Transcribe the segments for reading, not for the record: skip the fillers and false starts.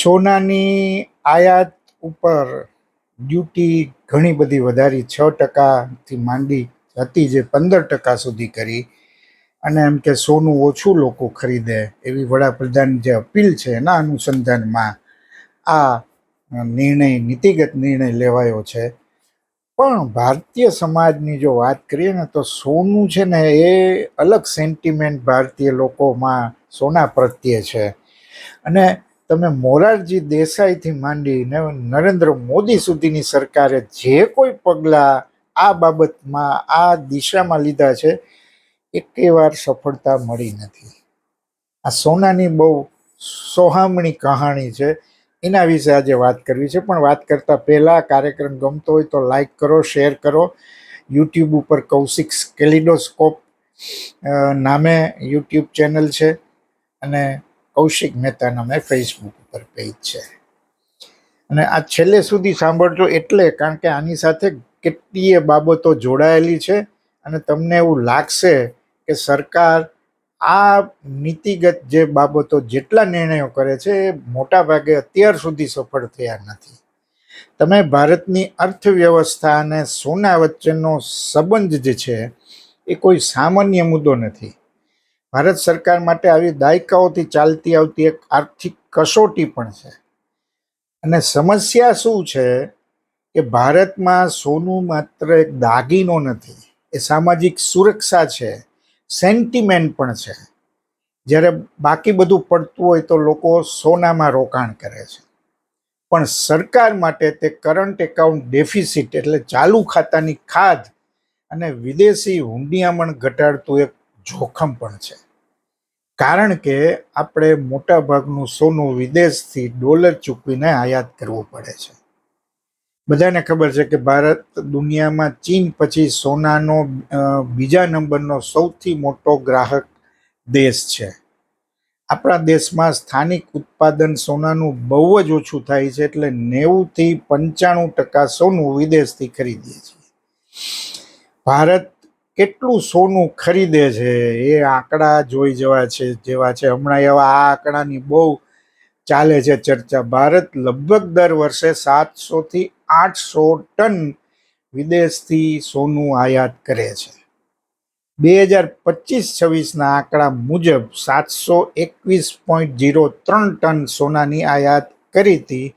સોનાની આયાત ઉપર ડ્યુટી ઘણી બધી વધારી 6%થી માંડી હતી જે 15% સુધી કરી અને એમ કે સોનું ઓછું લોકો ખરીદે એવી વડાપ્રધાન જે અપીલ છે એના અનુસંધાનમાં આ નીતિગત નિર્ણય લેવાયો છે. પણ ભારતીય સમાજની જો વાત કરીએ ને તો સોનું છે ને એ અલગ સેન્ટિમેન્ટ ભારતીય લોકોમાં સોના પ્રત્યે છે. અને તમે મોરારજી દેસાઈથી માંડીને નરેન્દ્ર મોદી સુધીની સરકારે જે કોઈ પગલાં આ બાબતમાં આ દિશામાં લીધા છે એકે વાર સફળતા મળી નથી. આ સોનાની બહુ સોહામણી કહાણી છે, એના વિશે આજે વાત કરવી છે. પણ વાત કરતા પહેલા કાર્યક્રમ ગમતો હોય તો લાઈક કરો, શેર કરો. યુટ્યુબ ઉપર કૌશિક કેલિડોસ્કોપ નામે યુટ્યુબ ચેનલ છે અને કૌશિક મહેતા નામે ફેસબુક ઉપર પેજ છે. અને આ છેલ્લે સુધી સાંભળજો એટલે કારણ કે આની સાથે કેટલીય બાબતો જોડાયેલી છે અને તમને એવું લાગશે કે સરકાર આ નીતિગત જે બાબતો જેટલા નિર્ણયો કરે છે એ મોટા ભાગે અત્યાર સુધી સફળ થયા નથી. તમે ભારતની અર્થવ્યવસ્થા અને સોના વચ્ચેનો સંબંધ જે છે એ કોઈ સામાન્ય મુદ્દો નથી. ભારત સરકાર માટે આવી દાયકાઓથી ચાલતી આવતી એક આર્થિક કસોટી પણ છે. અને સમસ્યા શું છે કે ભારતમાં સોનું માત્ર એક દાગીનો નથી, એ સામાજિક સુરક્ષા છે, સેન્ટિમેન્ટ પણ છે. જ્યારે બાકી બધું પડતું હોય તો લોકો સોનામાં રોકાણ કરે છે, પણ સરકાર માટે તે કરંટ એકાઉન્ટ ડેફિસિટ એટલે ચાલુ ખાતાની ખાધ અને વિદેશી હુંડિયામણ ઘટાડતું એક જોખમ પણ છે. કારણ કે આપણે મોટા ભાગનું સોનું વિદેશથી ડોલર ચૂકવીને આયાત કરવું પડે છે. બધાને ખબર છે કે ભારત દુનિયામાં ચીન પછી સોનાનો બીજા નંબરનો સૌથી મોટો ગ્રાહક દેશ છે. આપણા દેશમાં સ્થાનિક ઉત્પાદન સોનાનું બહુ જ ઓછું થાય છે, એટલે 90થી 95% સોનું વિદેશથી ખરીદીએ છીએ. ભારત કેટલું સોનું ખરીદે છે એ આંકડા જોઈ જેવા છે. હમણાં એવા આ આંકડાની બહુ ચાલે છે ચર્ચા. ભારત લગભગ દર વર્ષે 700થી 800 ટન વિદેશથી સોનું આયાત કરે છે. 2025-26ના આંકડા મુજબ 721.03 ટન સોનાની આયાત કરી હતી.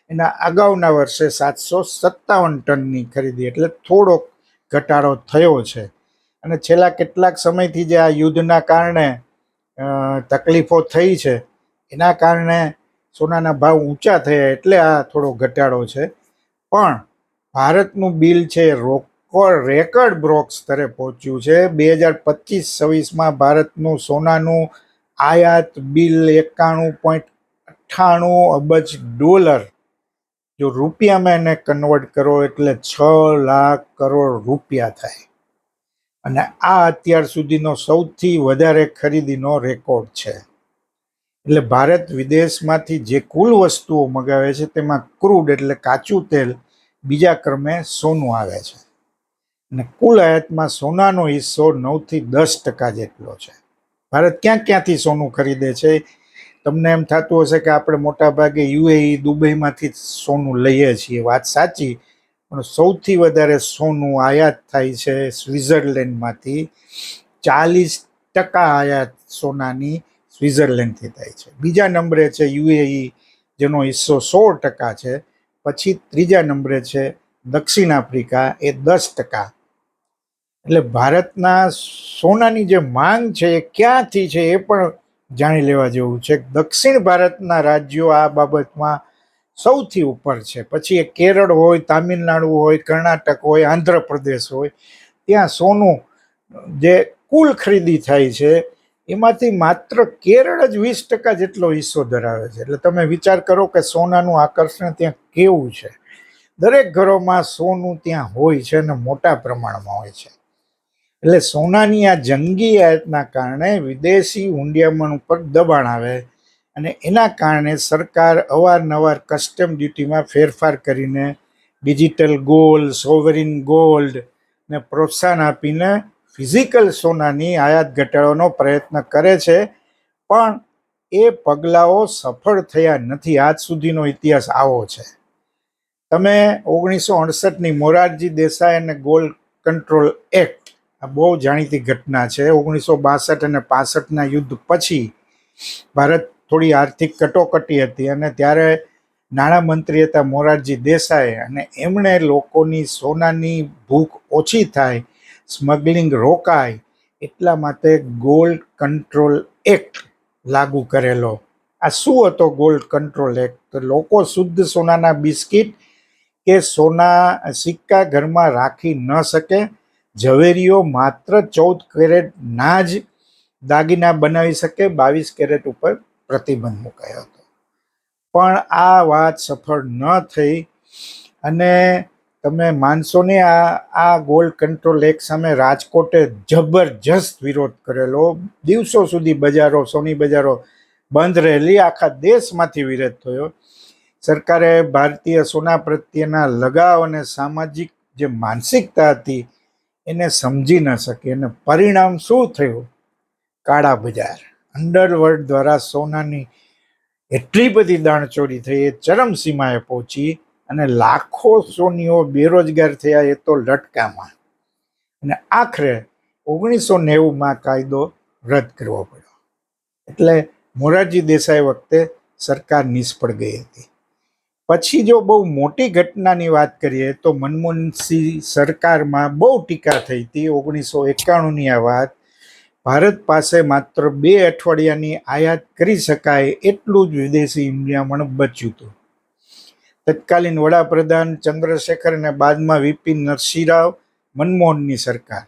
એના અગાઉના વર્ષે 757 ટનની ખરીદી, એટલે થોડોક ઘટાડો થયો છે. અને છેલ્લા કેટલાક સમયથી જે આ યુદ્ધના કારણે તકલીફો થઈ છે એના કારણે સોનાના ભાવ ઊંચા થયા એટલે આ થોડો ઘટાડો છે. પણ ભારતનું બિલ છે રેકર્ડ બ્રોક સ્તરે પહોંચ્યું છે. 2025-26માં ભારતનું સોનાનું આયાત બિલ 91.98 અબજ ડોલર, જો રૂપિયામાં એને કન્વર્ટ કરો એટલે 6 લાખ કરોડ રૂપિયા થાય. અને આ અત્યાર સુધીનો સૌથી વધારે ખરીદીનો રેકોર્ડ છે. એટલે ભારત વિદેશમાંથી જે કુલ વસ્તુઓ મગાવે છે તેમાં ક્રૂડ એટલે કાચું તેલ બીજા ક્રમે સોનું આવે છે. અને કુલ આયાતમાં સોનાનો હિસ્સો 9થી 10% જેટલો છે. ભારત ક્યાંથી સોનું ખરીદે છે? તમને એમ થતું હશે કે આપણે મોટા ભાગે યુએઈ, દુબઈમાંથી સોનું લઈએ છીએ. વાત સાચી, પણ સૌથી વધારે સોનું આયાત થાય છે સ્વિટ્ઝરલેન્ડમાંથી. 40% આયાત સોનાની સ્વિટ્ઝરલેન્ડથી થાય છે. બીજા નંબરે છે યુએઈ, જેનો હિસ્સો 16% છે. પછી ત્રીજા નંબરે છે દક્ષિણ આફ્રિકા, એ 10%. એટલે ભારતના સોનાની જે માંગ છે એ ક્યાંથી છે એ પણ જાણી લેવા જેવું છે. દક્ષિણ ભારતના રાજ્યો આ બાબતમાં સૌથી ઉપર છે. પછી એ કેરળ હોય, તામિલનાડુ હોય, કર્ણાટક હોય, આંધ્રપ્રદેશ હોય, ત્યાં સોનું જે કુલ ખરીદી થાય છે એમાંથી માત્ર કેરળ જ 20% જેટલો હિસ્સો ધરાવે છે. એટલે તમે વિચાર કરો કે સોનાનું આકર્ષણ ત્યાં કેવું છે. દરેક ઘરોમાં સોનું ત્યાં હોય છે અને મોટા પ્રમાણમાં હોય છે. એટલે સોનાની આ જંગી આયાતના કારણે વિદેશી હુંડિયામણ ઉપર દબાણ આવે અને એના કારણે સરકાર અવારનવાર કસ્ટમ ડ્યુટીમાં ફેરફાર કરીને ડિજિટલ ગોલ્ડ, સોવરિન ગોલ્ડ ને પ્રોત્સાહન આપીને ફિઝિકલ સોનાની આયાત ઘટાડવાનો પ્રયત્ન કરે છે. પણ એ પગલાઓ સફળ થયા નથી. આજ સુધીનો ઇતિહાસ આવો છે. તમે 1968ની મોરારજી દેસાઈ અને ગોલ્ડ કંટ્રોલ એક્ટ, આ બહુ જાણીતી ઘટના છે. 1962 અને 65ના યુદ્ધ પછી ભારત થોડી આર્થિક કટોકટી હતી અને ત્યારે નાણામંત્રી હતા મોરારજી દેસાઈ, અને એમણે લોકોની સોનાની ભૂખ ઓછી થાય, સ્મગલિંગ રોકાય એટલા માટે ગોલ્ડ કંટ્રોલ એક્ટ લાગુ કરેલો. આ શું હતો ગોલ્ડ કંટ્રોલ એક્ટ? તો લોકો શુદ્ધ સોનાના બિસ્કિટ કે સોના સિક્કા ઘરમાં રાખી ન શકે, ઝવેરીઓ માત્ર 14 કેરેટના જ દાગીના બનાવી શકે, 22 કેરેટ ઉપર પ્રતિબંધ મુકાયો હતો. પણ આ વાત સફળ ન થઈ અને તમે માનશો ને, આ ગોલ્ડ કંટ્રોલ એક્ટ સામે રાજકોટે જબરજસ્ત વિરોધ કરેલો. દિવસો સુધી બજારો, સોની બજારો બંધ રહેલી. આખા દેશમાંથી વિરોધ થયો. સરકારે ભારતીય સોના પ્રત્યેના લગાવ અને સામાજિક જે માનસિકતા હતી એને સમજી ન શકી, અને પરિણામ શું થયું? કાળા બજાર, અંડરવર્લ્ડ દ્વારા સોનાની એટલી બધી દાણચોરી થઈ, એ ચરમસીમાએ પહોંચી અને લાખો સોનીઓ બેરોજગાર થયા, એ તો લટકામાં. અને આખરે 1990માં કાયદો રદ કરવો પડ્યો. એટલે મોરારજી દેસાઈ વખતે સરકાર નિષ્ફળ ગઈ હતી. પછી જો બહુ મોટી ઘટનાની વાત કરીએ તો મનમોહનસિંહ સરકારમાં બહુ ટીકા થઈ હતી. 1991ની આ વાત. ભારત પાસે માત્ર 2 અઠવાડિયાની આયાત કરી શકાય એટલું જ વિદેશી ઇન્ડિયામણ બચ્યું હતું. તત્કાલીન વડાપ્રધાન ચંદ્રશેખર અને બાદમાં વીપી નરસિંહરાવ, મનમોહનની સરકાર,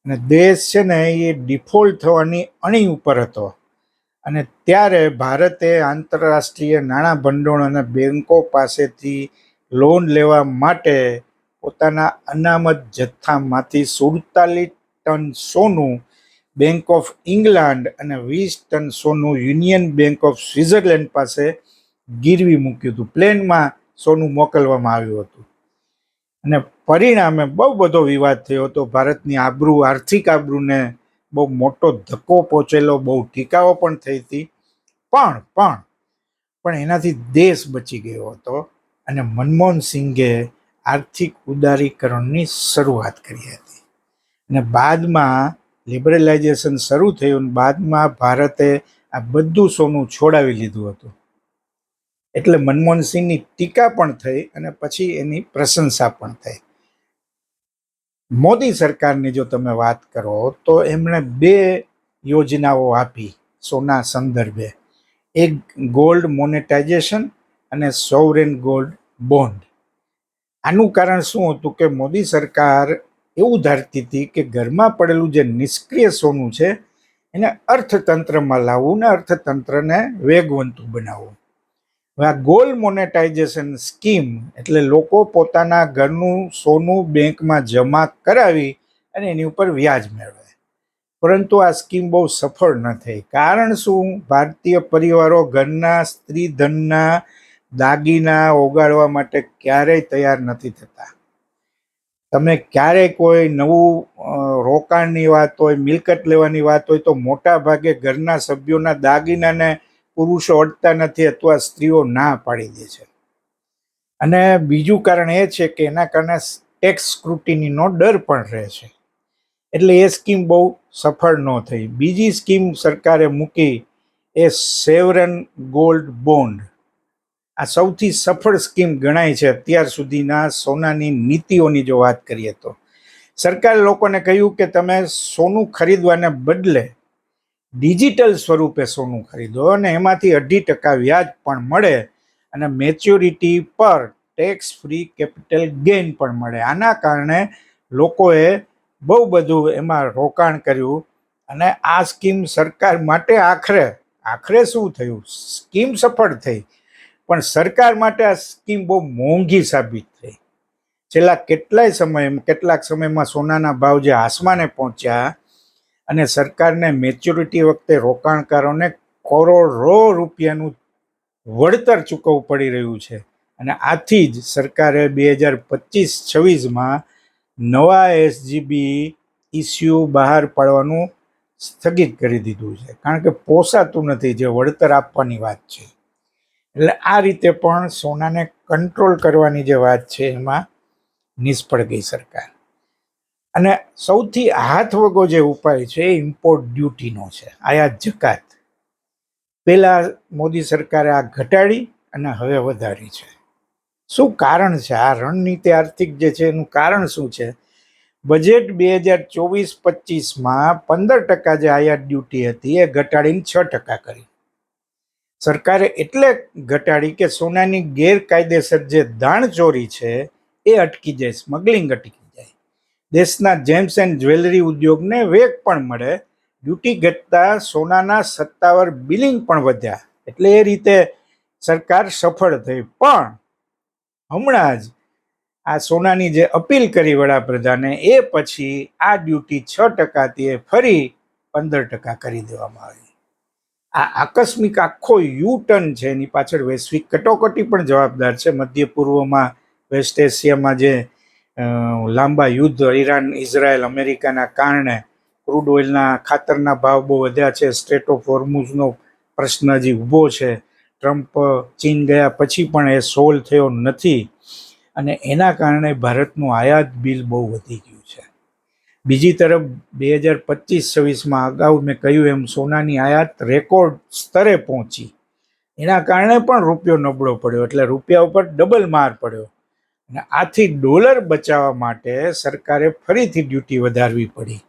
અને દેશ છે ને એ ડિફોલ્ટ થવાની અણી ઉપર હતો. અને ત્યારે ભારતે આંતરરાષ્ટ્રીય નાણાં ભંડોળ અને બેન્કો પાસેથી લોન લેવા માટે પોતાના અનામત જથ્થામાંથી 47 ટન સોનું બેંક ઓફ ઇંગ્લેન્ડ અને 20 ટન સોનું યુનિયન બેંક ઓફ સ્વિટ્ઝરલેન્ડ પાસે ગીરવી મૂક્યું હતું. પ્લેનમાં સોનું મોકલવામાં આવ્યું હતું. અને પરિણામે બહુ બધો વિવાદ થયો હતો. ભારતની આબરૂ, આર્થિક આબરૂને બહુ મોટો ધક્કો પહોંચેલો, બહુ ટીકાઓ પણ થઈ હતી. પણ એનાથી દેશ બચી ગયો હતો. અને મનમોહન સિંઘે આર્થિક ઉદારીકરણની શરૂઆત કરી હતી. અને બાદમાં લિબરલાઇઝેશન શરૂ થયું. બાદમાં ભારતે આ બધું સોનું છોડાવી લીધું હતું. એટલે મનમોહનસિંહની ટીકા પણ થઈ અને પછી એની પ્રશંસા પણ થઈ. મોદી સરકારની જો તમે વાત કરો તો એમણે 2 યોજનાઓ આપી સોના સંદર્ભે. એક ગોલ્ડ મોનેટાઇઝેશન અને સોવરેન ગોલ્ડ બોન્ડ. આનું કારણ શું હતું કે મોદી સરકાર એવું ધારતી હતી કે ઘરમાં પડેલું જે નિષ્ક્રિય સોનું છે એને અર્થતંત્રમાં લાવવું ને અર્થતંત્રને વેગવંતું બનાવવું. આ ગોલ્ડ મોનેટાઇઝેશન સ્કીમ એટલે લોકો પોતાના ઘરનું સોનું બેંકમાં જમા કરાવી અને એની ઉપર વ્યાજ મેળવે. પરંતુ આ સ્કીમ બહુ સફળ ન થઈ. કારણ શું? ભારતીય પરિવારો ઘરના સ્ત્રી ધનના દાગીના ઓગાળવા માટે ક્યારેય તૈયાર નથી થતા. તમે ક્યારેય કોઈ નવું રોકાણની વાત હોય, મિલકત લેવાની વાત હોય તો મોટા ભાગે ઘરના સભ્યોના દાગીનાને પુરુષો અડતા નથી અથવા સ્ત્રીઓ ના પાડી દે છે. અને બીજું કારણ એ છે કે એના કારણે ટેક્સ સ્ક્રુટિનીનો ડર પણ રહે છે. એટલે એ સ્કીમ બહુ સફળ ન થઈ. બીજી સ્કીમ સરકારે મૂકી એ સોવરેન ગોલ્ડ બોન્ડ. આ સૌથી સફળ સ્કીમ ગણાય છે અત્યાર સુધીના સોનાની નીતિઓની જો વાત કરીએ તો. સરકારે લોકોને કહ્યું કે તમે સોનું ખરીદવાને બદલે ડિજિટલ સ્વરૂપે સોનું ખરીદો અને એમાંથી 2.5% વ્યાજ પણ મળે અને મેચ્યોરિટી પર ટેક્સ ફ્રી કેપિટલ ગેઇન પણ મળે. આના કારણે લોકોએ બહુ બધું એમાં રોકાણ કર્યું અને આ સ્કીમ સરકાર માટે આખરે શું થયું? સ્કીમ સફળ થઈ, પણ સરકાર માટે આ સ્કીમ બહુ મોંઘી સાબિત થઈ. છેલ્લા કેટલાક સમયમાં સોનાના ભાવ જે આસમાને પહોંચ્યા અને સરકારને મેચ્યોરિટી વખતે રોકાણકારોને કરોડો રૂપિયાનું વળતર ચૂકવવું પડી રહ્યું છે. અને આથી જ સરકારે 2025-26માં નવા SGB ઇસ્યુ બહાર પાડવાનું સ્થગિત કરી દીધું છે, કારણ કે પોસાતું નથી જે વળતર આપવાની વાત છે. એટલે આ રીતે પણ સોનાને કંટ્રોલ કરવાની જે વાત છે એમાં નિષ્ફળ ગઈ સરકાર. અને સૌથી હાથવગો જે ઉપાય છે એ ઇમ્પોર્ટ ડ્યુટીનો છે, આયાત જકાત. પહેલા મોદી સરકારે આ ઘટાડી અને હવે વધારી છે. શું કારણ છે આ રણનીતિ આર્થિક જે છે એનું કારણ શું છે? બજેટ 2024-25માં 15% જે આયાત ડ્યુટી હતી એ ઘટાડીને 6% કરી. સરકારે એટલે ઘટાડી કે સોનાની ગેરકાયદેસર જે દાણચોરી છે એ અટકી જાય, સ્મગલિંગ અટકી જાય, દેશના જેમ્સ એન્ડ જ્વેલરી ઉદ્યોગને વેગ પણ મળે. ડ્યુટી ઘટતા સોનાના સત્તાવાર બિલિંગ પણ વધ્યા, એટલે એ રીતે સરકાર સફળ થઈ. પણ હમણાં જ આ સોનાની જે અપીલ કરી વડાપ્રધાને એ પછી આ ડ્યુટી 6%થી ફરી 15% કરી દેવામાં આવી. આ આકસ્મિક આખો યુ-ટર્ન છે, એની પાછળ વૈશ્વિક કટોકટી પણ જવાબદાર છે. મધ્ય પૂર્વમાં, વેસ્ટ એશિયામાં જે લાંબા યુદ્ધ ઈરાન, ઇઝરાયલ, અમેરિકાના કારણે ક્રૂડ ઓઇલના, ખાતરના ભાવ બહુ વધ્યા છે. સ્ટ્રેટ ઓફ હોર્મુઝનો પ્રશ્ન હજી ઊભો છે. ટ્રમ્પ ચીન ગયા પછી પણ એ સોલ્વ થયો નથી, અને એના કારણે ભારતનું આયાત બિલ બહુ વધી ગયું છે. બીજી તરફ 2025-26માં અગાઉ મેં કહ્યું એમ સોનાની આયાત રેકોર્ડ સ્તરે પહોંચી, એના કારણે પણ રૂપિયો નબળો પડ્યો, એટલે રૂપિયા ઉપર ડબલ માર પડ્યો. અને આથી ડોલર બચાવવા માટે સરકારે ફરીથી ડ્યુટી વધારવી પડી.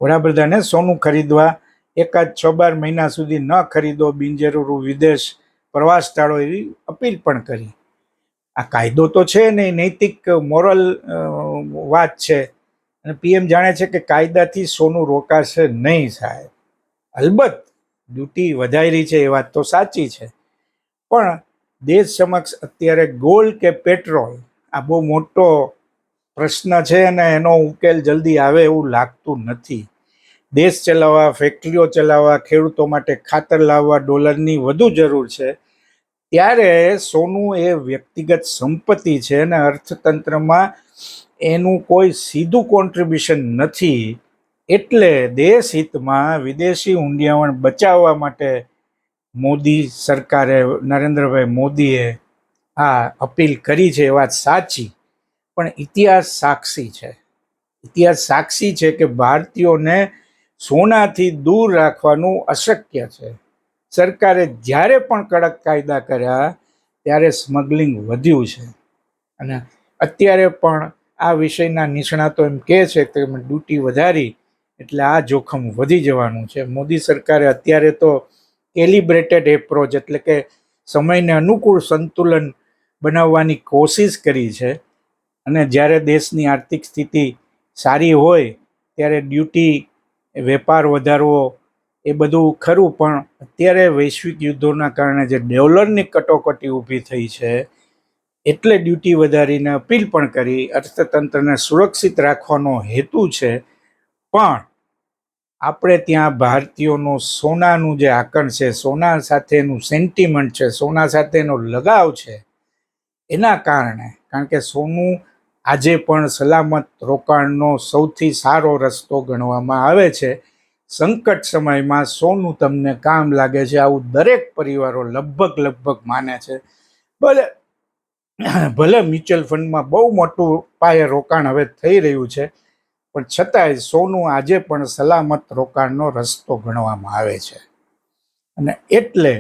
વડાપ્રધાને સોનું ખરીદવા એકાદ 6-12 મહિના સુધી ન ખરીદો, બિનજરૂરી વિદેશ પ્રવાસ ટાળો, એવી અપીલ પણ કરી. આ કાયદો તો છે ને, નૈતિક મોરલ વાત છે, અને પીએમ જાણે છે કે કાયદાથી સોનું રોકાશે નહીં. સાહેબ, અલબત્ત ડ્યુટી વધારી છે એ વાત તો સાચી છે, પણ દેશ સમક્ષ અત્યારે ગોલ્ડ કે પેટ્રોલ આ બહુ મોટો પ્રશ્ન છે, અને એનો ઉકેલ જલ્દી આવે એવું લાગતું નથી. દેશ ચલાવવા, ફેક્ટરીઓ ચલાવવા, ખેડૂતો માટે ખાતર લાવવા ડોલરની વધુ જરૂર છે. ત્યારે સોનું એ વ્યક્તિગત સંપત્તિ છે, અને અર્થતંત્રમાં એનું કોઈ સીધું કોન્ટ્રીબ્યુશન નથી. એટલે દેશ હિતમાં વિદેશી ઊંડિયામણ બચાવવા માટે મોદી સરકારે, નરેન્દ્રભાઈ મોદીએ આ અપીલ કરી છે. એ વાત સાચી, પણ ઇતિહાસ સાક્ષી છે. ઇતિહાસ સાક્ષી છે કે ભારતીયોને સોનાથી દૂર રાખવાનું અશક્ય છે. સરકારે જ્યારે પણ કડક કાયદા કર્યા ત્યારે સ્મગલિંગ વધ્યું છે, અને અત્યારે પણ આ વિષયના નિષ્ણાતો એમ કહે છે કે ડ્યુટી વધારી એટલે આ જોખમ વધી જવાનું છે. મોદી સરકારે અત્યારે તો કેલિબ્રેટેડ એપ્રોચ, એટલે કે સમયને અનુકૂળ સંતુલન બનાવવાની કોશિશ કરી છે. અને જ્યારે દેશની આર્થિક સ્થિતિ સારી હોય ત્યારે ડ્યુટી, વેપાર વધારવો એ બધું ખરું, પણ અત્યારે વૈશ્વિક યુદ્ધોના કારણે જે ડોલરની કટોકટી ઊભી થઈ છે એટલે ડ્યુટી વધારીને અપીલ પણ કરી. અર્થતંત્રને સુરક્ષિત રાખવાનો હેતુ છે, પણ આપણે ત્યાં ભારતીયોનું સોનાનું જે આકર્ષણ છે, સોના સાથેનું સેન્ટિમેન્ટ છે, સોના સાથેનો લગાવ છે, એના કારણે, કારણ કે સોનું આજે પણ સલામત રોકાણનો સૌથી સારો રસ્તો ગણવામાં આવે છે. સંકટ સમયમાં સોનું તમને કામ લાગે છે, આવું દરેક પરિવારો લગભગ માને છે. ભલે મ્યુચ્યુઅલ ફંડમાં બહુ મોટું પાયે રોકાણ હવે થઈ રહ્યું છે, પણ છતાંય સોનું આજે પણ સલામત રોકાણનો રસ્તો ગણવામાં આવે છે. અને એટલે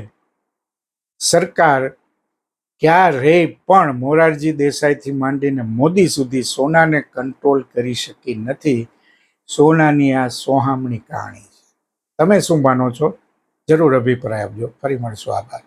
સરકાર ક્યારેય પણ મોરારજી દેસાઈથી માંડીને મોદી સુધી સોનાને કંટ્રોલ કરી શકી નથી. સોનાની આ સોહામણી કહાણી છે. તમે શું માનો છો? જરૂર અભિપ્રાય આપજો. ફરી મળશું. આભાર.